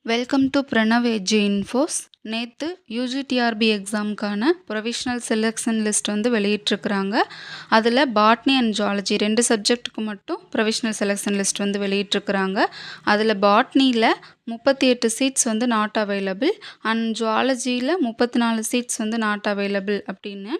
Welcome to Pranav edge infos. நேற்று UGTRB எக்ஸாமுக்கான provisional selection list வந்து வெளியிட்டிருக்கிறாங்க. அதில் பாட்னி அண்ட் ஜுவாலஜி 2 சப்ஜெக்ட்டுக்கு மட்டும் ப்ரொவிஷ்னல் செலெக்ஷன் லிஸ்ட் வந்து வெளியிட்டிருக்கிறாங்க. அதில் பாட்னியில் 38 சீட்ஸ் வந்து நாட் அவைலபிள் அண்ட் ஜுவாலஜியில் 34 சீட்ஸ் வந்து நாட் அவைலபிள் அப்படின்னு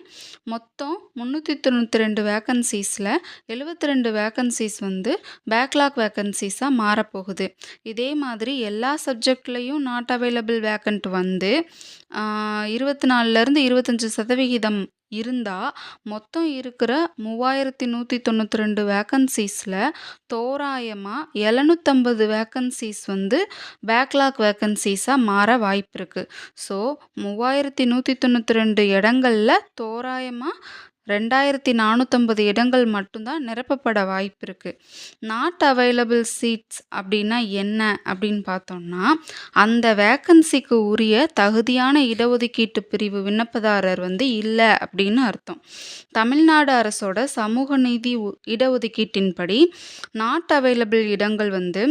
மொத்தம் 392 வேக்கன்சிஸில் 72 வேக்கன்சிஸ் வந்து பேக்லாக் வேக்கன்சிஸாக மாறப்போகுது. இதே மாதிரி எல்லா சப்ஜெக்ட்லேயும் நாட் அவைலபிள் வேக்கண்ட் வந்து 24லேருந்து 25% இருந்தால் மொத்தம் இருக்கிற 3192 வேக்கன்சிஸில் தோராயமாக 750 வேக்கன்சிஸ் வந்து பேக்லாக் வேக்கன்சிஸாக மாற வாய்ப்பு இருக்குது. ஸோ 3192 இடங்களில் தோராயமாக 2450 இடங்கள் மட்டும்தான் நிரப்பப்பட வாய்ப்பு இருக்குது. நாட் அவைலபிள் சீட்ஸ் அப்படின்னா என்ன அப்படின்னு பார்த்தோம்னா, அந்த வேக்கன்சிக்கு உரிய தகுதியான இடஒதுக்கீட்டு பிரிவு விண்ணப்பதாரர் வந்து இல்லை அப்படின்னு அர்த்தம். தமிழ்நாடு அரசோட சமூக நீதி இடஒதுக்கீட்டின்படி நாட் அவைலபிள் இடங்கள் வந்து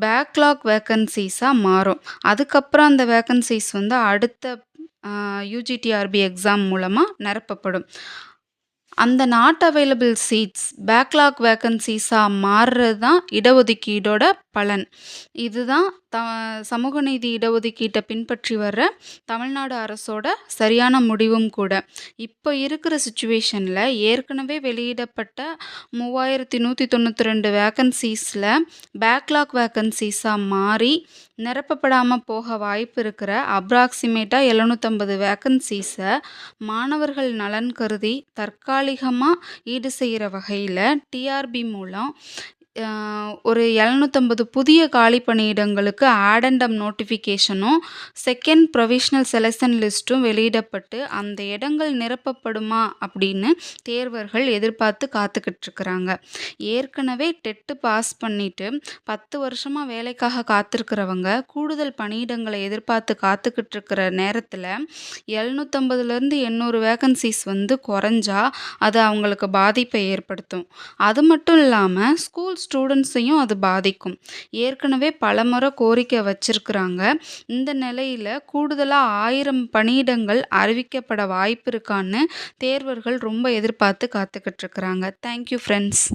பேக்லாக் வேக்கன்சிஸாக மாறும். அதுக்கப்புறம் அந்த வேக்கன்சிஸ் வந்து அடுத்த யூஜிடிஆர்பி எக்ஸாம் மூலமாக நிரப்பப்படும். அந்த நாட் அவைலபிள் சீட்ஸ் பேக்லாக் வேக்கன்சிஸாக மாறுறது தான் இடஒதுக்கீடோட பலன். இதுதான் சமூக நீதி இடஒதுக்கீட்டை பின்பற்றி வர்ற தமிழ்நாடு அரசோட சரியான முடிவும் கூட. இப்போ இருக்கிற சுச்சுவேஷனில் ஏற்கனவே வெளியிடப்பட்ட 3192 வேக்கன்சிஸில் பேக்லாக் வேக்கன்சிஸாக மாறி நிரப்பப்படாமல் போக வாய்ப்பு இருக்கிற அப்ராக்சிமேட்டாக 750 வேக்கன்சிஸை மாணவர்கள் நலன் கருதி தற்காலிகமாக ஈடு செய்கிற வகையில் டிஆர்பி மூலம் ஒரு 750 புதிய காலி பணியிடங்களுக்கு ஆடண்டம் நோட்டிஃபிகேஷனும் செகண்ட் ப்ரொவிஷ்னல் செலெக்ஷன் லிஸ்ட்டும் வெளியிடப்பட்டு அந்த இடங்கள் நிரப்பப்படுமா அப்படின்னு தேர்வர்கள் எதிர்பார்த்து காத்துக்கிட்டு இருக்கிறாங்க. ஏற்கனவே டெட்டு பாஸ் பண்ணிட்டு 10 வருஷமாக வேலைக்காக காத்திருக்கிறவங்க கூடுதல் பணியிடங்களை எதிர்பார்த்து காத்துக்கிட்டு இருக்கிற நேரத்தில் 750லேருந்து 800 வேக்கன்சிஸ் வந்து குறைஞ்சா அது அவங்களுக்கு பாதிப்பை ஏற்படுத்தும். அது மட்டும் இல்லாமல் ஸ்கூல் ஸ்டூடெண்ட்ஸையும் அது பாதிக்கும். ஏற்கனவே பலமுறை கோரிக்கை வச்சிருக்கிறாங்க. இந்த நிலையில் கூடுதலாக 1000 பணியிடங்கள் அறிவிக்கப்பட வாய்ப்பு இருக்கான்னு தேர்வர்கள் ரொம்ப எதிர்பார்த்து காத்துக்கிட்டு இருக்கிறாங்க. Thank you friends.